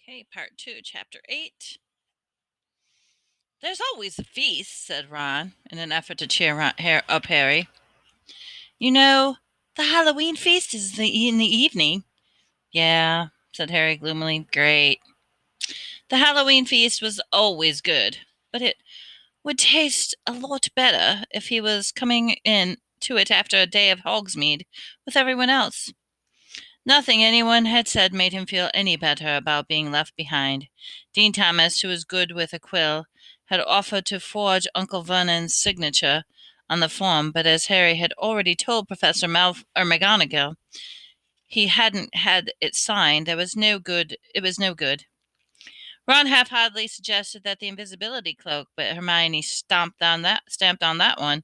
Okay, part 2, chapter 8. There's always a feast, said Ron, in an effort to cheer up Harry. You know, the Halloween feast is in the evening. Yeah, said Harry gloomily. Great. The Halloween feast was always good, but it would taste a lot better if he was coming in to it after a day of Hogsmeade with everyone else. Nothing anyone had said made him feel any better about being left behind. Dean Thomas, who was good with a quill, had offered to forge Uncle Vernon's signature on the form, but as Harry had already told Professor McGonagall he hadn't had it signed, there was no good. It was no good. Ron half-heartedly suggested that the invisibility cloak, but Hermione stamped on that one,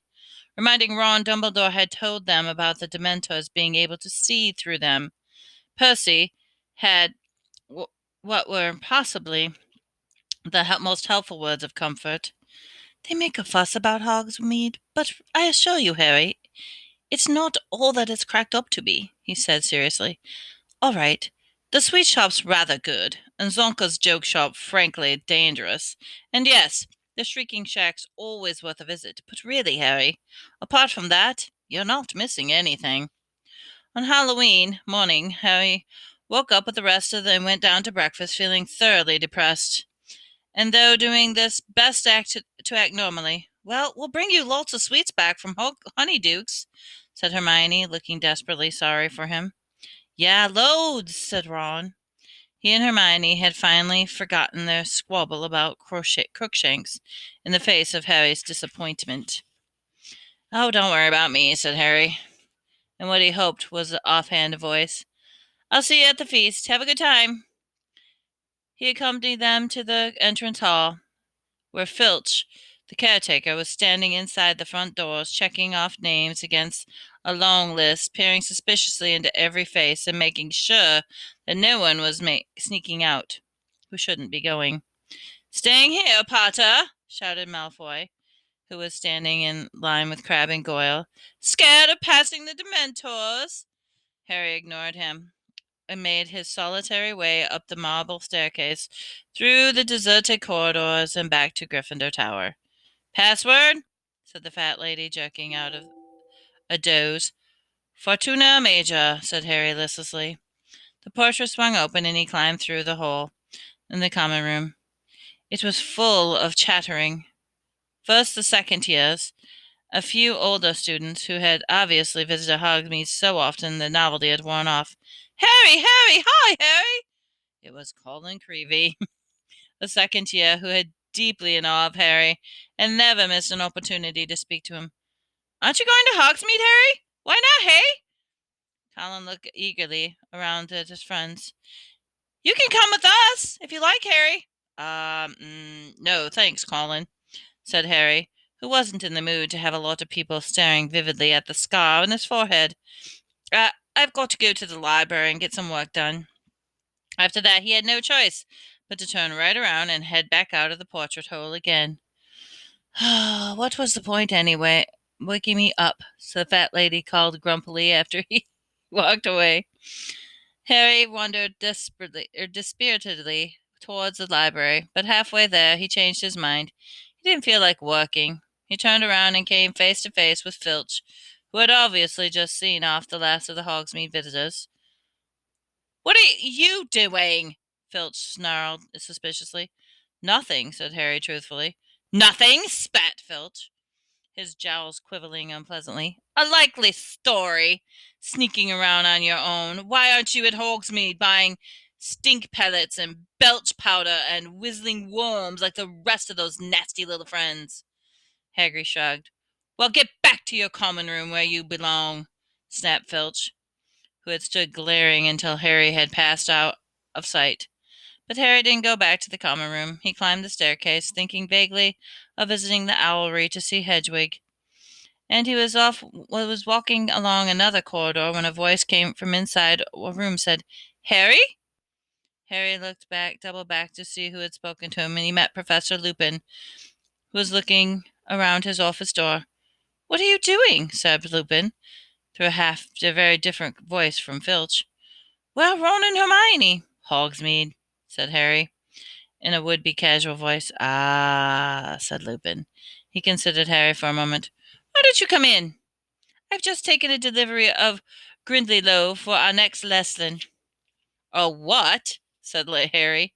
reminding Ron Dumbledore had told them about the Dementors being able to see through them. Percy had what were possibly the most helpful words of comfort. They make a fuss about Hogsmeade, but I assure you, Harry, it's not all that it's cracked up to be, he said seriously. All right, the sweet shop's rather good, and Zonka's joke shop frankly dangerous. And yes, the Shrieking Shack's always worth a visit, but really, Harry, apart from that, you're not missing anything. On Halloween morning, Harry woke up with the rest of them and went down to breakfast feeling thoroughly depressed. And though doing this best to act normally, well, we'll bring you lots of sweets back from Honeydukes, said Hermione, looking desperately sorry for him. Yeah, loads, said Ron. He and Hermione had finally forgotten their squabble about Crookshanks in the face of Harry's disappointment. Oh, don't worry about me, said Harry, in what he hoped was an offhand voice. I'll see you at the feast. Have a good time. He accompanied them to the entrance hall, where Filch, the caretaker, was standing inside the front doors, checking off names against a long list, peering suspiciously into every face and making sure that no one was sneaking out who shouldn't be going. Staying here, Potter, shouted Malfoy, who was standing in line with Crabbe and Goyle. Scared of passing the Dementors? Harry ignored him and made his solitary way up the marble staircase, through the deserted corridors, and back to Gryffindor Tower. Password? Said the fat lady, jerking out of a doze. Fortuna Major, said Harry listlessly. The porch swung open, and he climbed through the hole in the common room. It was full of chattering. First the second years, a few older students who had obviously visited Hogsmeade so often the novelty had worn off. Harry! Harry! Hi, Harry! It was Colin Creevey, the second year, who had deeply in awe of Harry and never missed an opportunity to speak to him. Aren't you going to Hogsmeade, Harry? Why not, hey? Colin looked eagerly around at his friends. You can come with us, if you like, Harry. No, thanks, Colin, said Harry, who wasn't in the mood to have a lot of people staring vividly at the scar on his forehead. I've got to go to the library and get some work done. After that, he had no choice but to turn right around and head back out of the portrait hole again. What was the point, anyway? Waking me up, the fat lady called grumpily after he walked away. Harry wandered dispiritedly towards the library, but halfway there he changed his mind. He didn't feel like working. He turned around and came face to face with Filch, who had obviously just seen off the last of the Hogsmeade visitors. What are you doing? Filch snarled suspiciously. Nothing, said Harry truthfully. Nothing? Spat Filch, his jowls quivering unpleasantly. A likely story. Sneaking around on your own. Why aren't you at Hogsmeade buying stink pellets and belch powder and whistling worms like the rest of those nasty little friends? Hagrid shrugged. Well, get back to your common room where you belong, snapped Filch, who had stood glaring until Harry had passed out of sight. But Harry didn't go back to the common room. He climbed the staircase, thinking vaguely of visiting the owlry to see Hedwig. And he was walking along another corridor when a voice came from inside a room said, Harry? Harry looked back, doubled back to see who had spoken to him, and he met Professor Lupin, who was looking around his office door. What are you doing? Said Lupin, through a very different voice from Filch. Well, Ron and Hermione. Hogsmeade, said Harry, in a would-be casual voice. Ah, said Lupin. He considered Harry for a moment. Why don't you come in? I've just taken a delivery of Grindleylow for our next lesson. A what? Said Harry.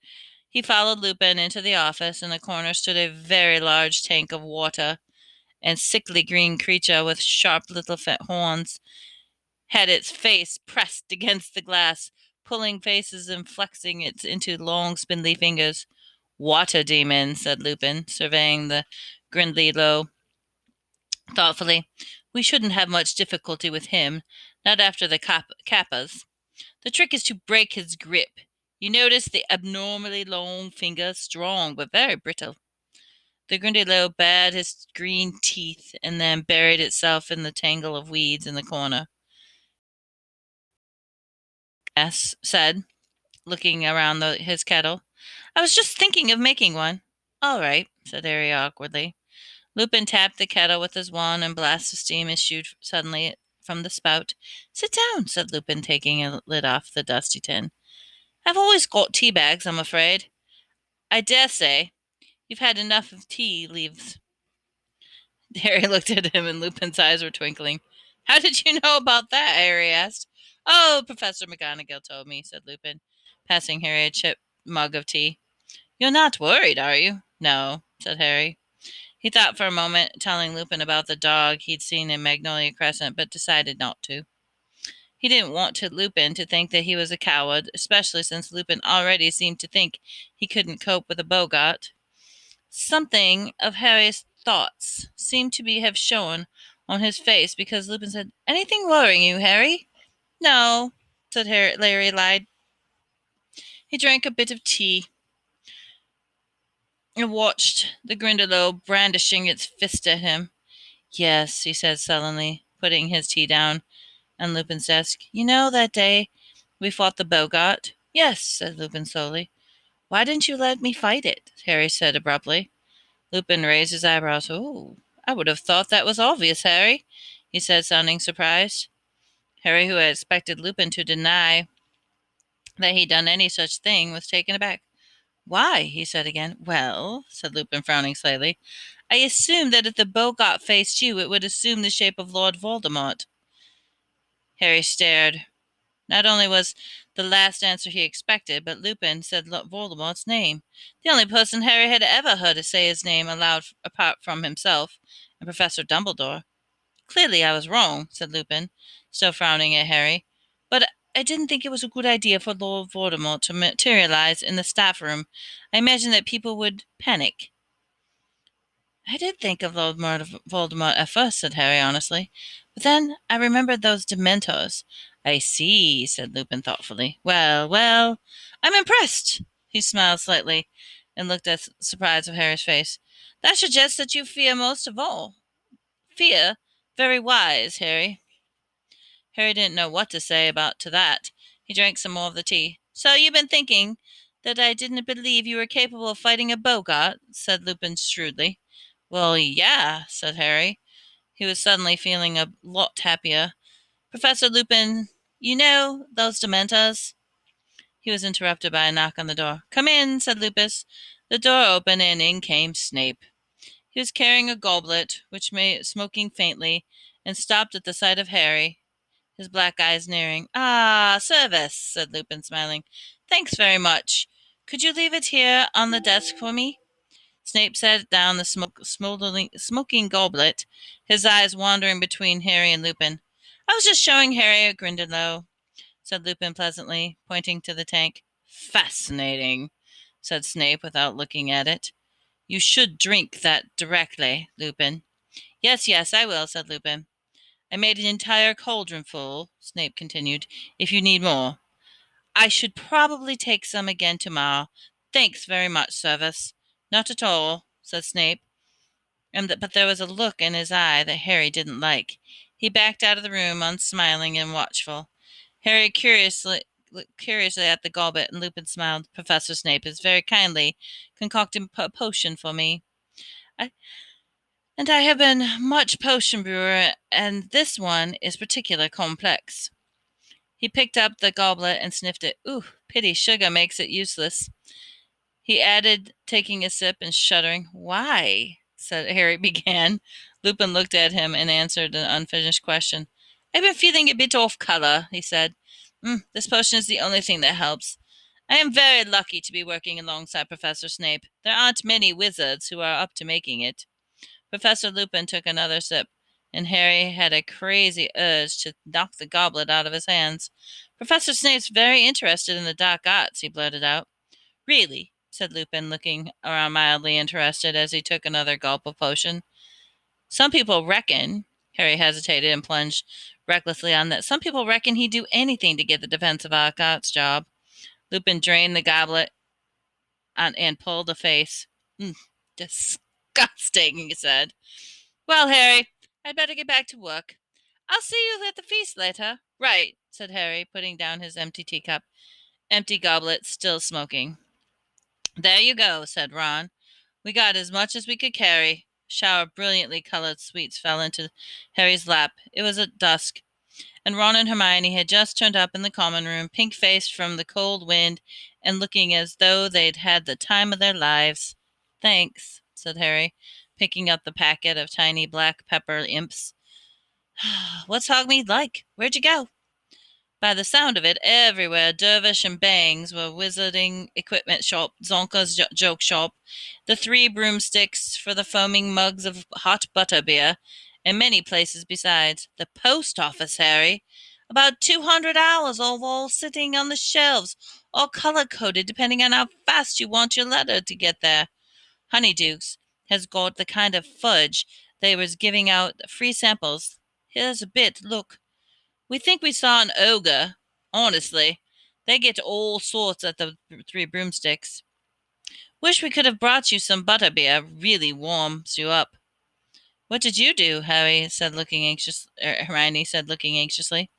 He followed Lupin into the office. In the corner stood a very large tank of water, and sickly green creature with sharp little horns had its face pressed against the glass, pulling faces and flexing it into long spindly fingers. Water demon, said Lupin, surveying the Grindleylow thoughtfully. We shouldn't have much difficulty with him, not after the kappas. The trick is to break his grip. You notice the abnormally long finger, strong but very brittle. The Grindylow bared his green teeth and then buried itself in the tangle of weeds in the corner. Yes, said, looking around his kettle. I was just thinking of making one. All right, said Harry awkwardly. Lupin tapped the kettle with his wand, and blasts of steam issued suddenly from the spout. Sit down, said Lupin, taking a lid off the dusty tin. I've always got tea bags, I'm afraid. I dare say you've had enough of tea leaves. Harry looked at him, and Lupin's eyes were twinkling. How did you know about that? Harry asked. Oh, Professor McGonagall told me, said Lupin, passing Harry a chipped mug of tea. You're not worried, are you? No, said Harry. He thought for a moment, telling Lupin about the dog he'd seen in Magnolia Crescent, but decided not to. He didn't want Lupin to think that he was a coward, especially since Lupin already seemed to think he couldn't cope with a Bogart. Something of Harry's thoughts seemed to have shown on his face, because Lupin said, Anything worrying you, Harry? No, said Larry lied. He drank a bit of tea and watched the Grindylow brandishing its fist at him. Yes, he said sullenly, putting his tea down on Lupin's desk. You know that day we fought the Bogart? Yes, said Lupin slowly. Why didn't you let me fight it? Harry said abruptly. Lupin raised his eyebrows. Oh, I would have thought that was obvious, Harry, he said, sounding surprised. Harry, who had expected Lupin to deny that he'd done any such thing, was taken aback. Why? He said again. Well, said Lupin, frowning slightly, I assumed that if the Bogart faced you, it would assume the shape of Lord Voldemort. Harry stared. Not only was the last answer he expected, but Lupin said Voldemort's name. The only person Harry had ever heard say his name aloud apart from himself and Professor Dumbledore. Clearly I was wrong, said Lupin, still frowning at Harry. But I didn't think it was a good idea for Lord Voldemort to materialize in the staff room. I imagined that people would panic. I did think of Lord Voldemort at first, said Harry honestly. But then I remembered those Dementors. I see, said Lupin thoughtfully. Well, well, I'm impressed. He smiled slightly and looked at surprise of Harry's face. That suggests that you fear most of all. Fear? Very wise, Harry. Harry didn't know what to say to that. He drank some more of the tea. So you've been thinking that I didn't believe you were capable of fighting a Bogart? Said Lupin shrewdly. Well, yeah, said Harry. He was suddenly feeling a lot happier. Professor Lupin, you know those Dementors? He was interrupted by a knock on the door. Come in, said Lupus. The door opened, and in came Snape. He was carrying a goblet, which made smoking faintly, and stopped at the sight of Harry, his black eyes narrowing. Ah, service, said Lupin, smiling. Thanks very much. Could you leave it here on the desk for me? Snape set down the smoking goblet, his eyes wandering between Harry and Lupin. I was just showing Harry a Grindylow, said Lupin pleasantly, pointing to the tank. Fascinating, said Snape without looking at it. You should drink that directly, Lupin. Yes, yes, I will, said Lupin. I made an entire cauldron full, Snape continued, if you need more. I should probably take some again tomorrow. Thanks very much, Service. Not at all, said Snape, but there was a look in his eye that Harry didn't like. He backed out of the room, unsmiling and watchful. Harry curiously at the goblet, and Lupin smiled. Professor Snape is very kindly concocting a potion for me. I have been much potion brewer, and this one is particular complex. He picked up the goblet and sniffed it. Ooh, pity sugar makes it useless. he added, taking a sip and shuddering. Why? Said Harry began. Lupin looked at him and answered an unfinished question. I've been feeling a bit off color, he said. This potion is the only thing that helps. I am very lucky to be working alongside Professor Snape. There aren't many wizards who are up to making it. Professor Lupin took another sip, and Harry had a crazy urge to knock the goblet out of his hands. Professor Snape's very interested in the dark arts, he blurted out. Really? Said Lupin, looking around mildly interested as he took another gulp of potion. Some people reckon, Harry hesitated and plunged recklessly on that. Some people reckon he'd do anything to get the Defense of Arcot's job. Lupin drained the goblet and pulled a face. Disgusting, he said. Well, Harry, I'd better get back to work. I'll see you at the feast later. Right, said Harry, putting down his empty teacup, empty goblet, still smoking. There you go, said Ron. We got as much as we could carry. A shower of brilliantly colored sweets fell into Harry's lap. It was at dusk, and Ron and Hermione had just turned up in the common room, pink-faced from the cold wind and looking as though they'd had the time of their lives. Thanks, said Harry, picking up the packet of tiny black pepper imps. What's Hogmead like? Where'd you go? By the sound of it, everywhere Dervish and Bangs were wizarding equipment shop, Zonka's joke shop, the Three Broomsticks for the foaming mugs of hot butter beer, and many places besides. The post office, Harry. About 200 hours of all sitting on the shelves, all color-coded depending on how fast you want your letter to get there. Honeydukes has got the kind of fudge they was giving out free samples. Here's a bit, look. We think we saw an ogre. Honestly, they get all sorts at the Three Broomsticks. Wish we could have brought you some butterbeer. Really warms you up. What did you do? Hermione said, looking anxiously.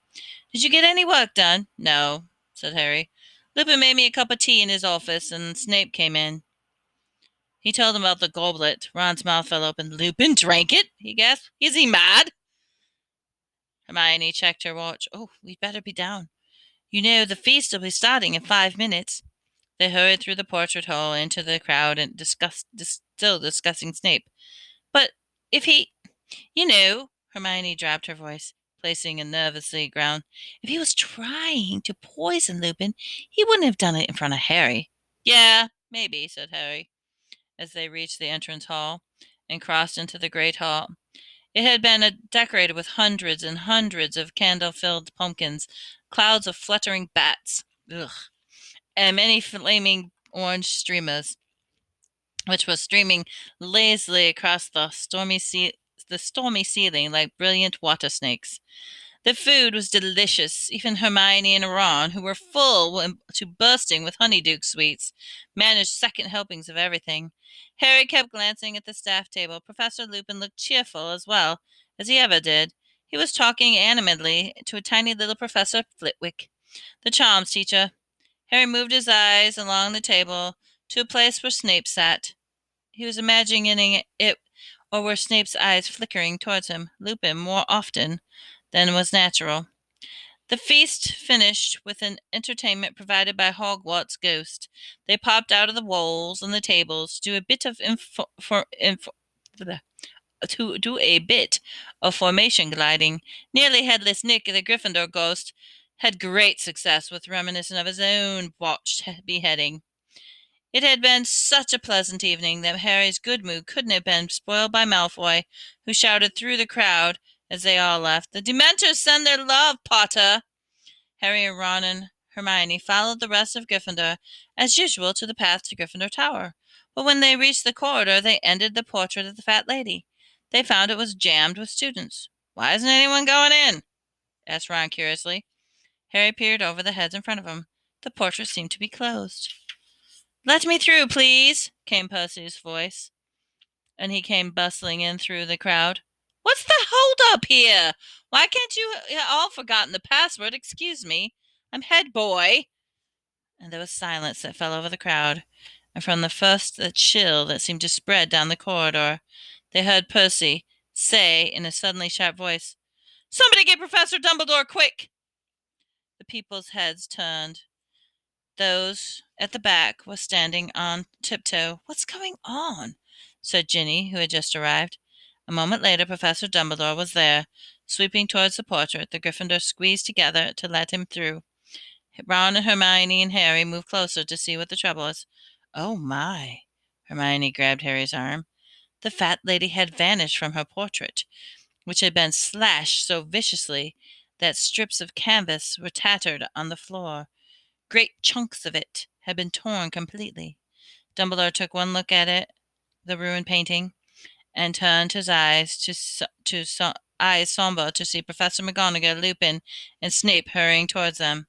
Did you get any work done? No, said Harry. Lupin made me a cup of tea in his office, and Snape came in. He told him about the goblet. Ron's mouth fell open. Lupin drank it? He gasped. Is he mad? Hermione checked her watch. Oh, we'd better be down. You know, the feast will be starting in 5 minutes. They hurried through the portrait hall into the crowd and still discussing Snape. But if he, Hermione dropped her voice, placing a nervously ground. If he was trying to poison Lupin, he wouldn't have done it in front of Harry. Yeah, maybe, said Harry, as they reached the entrance hall and crossed into the great hall. It had been decorated with hundreds and hundreds of candle-filled pumpkins, clouds of fluttering bats, and many flaming orange streamers, which was streaming lazily across the stormy ceiling like brilliant water snakes. The food was delicious. Even Hermione and Ron, who were full to bursting with honeydew sweets, managed second helpings of everything. Harry kept glancing at the staff table. Professor Lupin looked cheerful as well as he ever did. He was talking animatedly to a tiny little Professor Flitwick, the charms teacher. Harry moved his eyes along the table to a place where Snape sat. He was imagining it, or were Snape's eyes flickering towards him, Lupin, more often than was natural. The feast finished with an entertainment provided by Hogwarts Ghost. They popped out of the walls and the tables to do a bit of formation gliding. Nearly Headless Nick, the Gryffindor ghost, had great success with reminiscent of his own botched beheading. It had been such a pleasant evening that Harry's good mood couldn't have been spoiled by Malfoy, who shouted through the crowd as they all left, "The Dementors send their love, Potter!" Harry and Ron and Hermione followed the rest of Gryffindor, as usual, to the path to Gryffindor Tower. But when they reached the corridor, they entered the portrait of the fat lady. They found it was jammed with students. "Why isn't anyone going in?" asked Ron curiously. Harry peered over the heads in front of him. The portrait seemed to be closed. "Let me through, please," came Percy's voice, and he came bustling in through the crowd. "What's the hold up here? Why can't you all forgotten the password? Excuse me. I'm head boy." And there was silence that fell over the crowd, and from the first the chill that seemed to spread down the corridor, they heard Percy say in a suddenly sharp voice, "Somebody get Professor Dumbledore, quick!" The people's heads turned. those at the back were standing on tiptoe. "What's going on?" said Ginny, who had just arrived. A moment later Professor Dumbledore was there, sweeping towards the portrait. The Gryffindors squeezed together to let him through. Ron and Hermione and Harry moved closer to see what the trouble was. "Oh, my!" Hermione grabbed Harry's arm. The fat lady had vanished from her portrait, which had been slashed so viciously that strips of canvas were tattered on the floor. Great chunks of it had been torn completely. Dumbledore took one look at it, the ruined painting, and turned his eyes eyes somber to see Professor McGonagall, Lupin, and Snape hurrying towards them.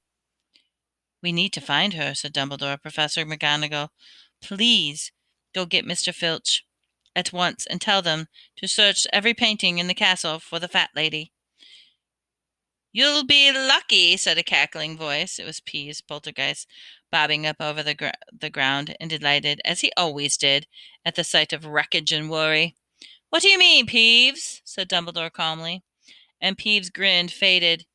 "We need to find her," said Dumbledore. "Professor McGonagall, please go get Mr. Filch at once and tell them to search every painting in the castle for the fat lady." "You'll be lucky," said a cackling voice. It was Peeves Poltergeist, bobbing up over the ground and delighted, as he always did, at the sight of wreckage and worry. "What do you mean, Peeves?" said Dumbledore calmly, and Peeves' grin faded.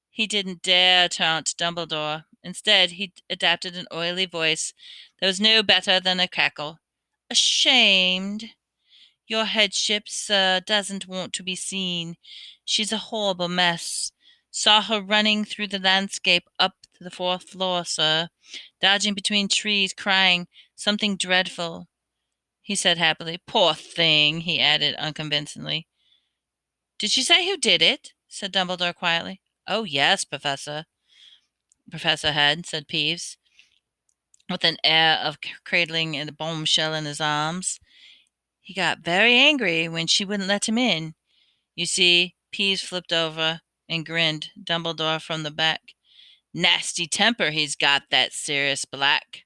He didn't dare taunt Dumbledore. Instead, he adapted an oily voice that was no better than a cackle. "Ashamed? Your headship, sir, doesn't want to be seen. She's a horrible mess. Saw her running through the landscape up to the 4th floor, sir, dodging between trees, crying something dreadful," he said happily. "Poor thing," he added unconvincingly. "Did she say who did it?" said Dumbledore quietly. "Oh, yes, Professor Head," said Peeves, with an air of cradling a bombshell in his arms. "He got very angry when she wouldn't let him in. You see," Peeves flipped over and grinned Dumbledore from the back. "Nasty temper he's got, that Sirius Black."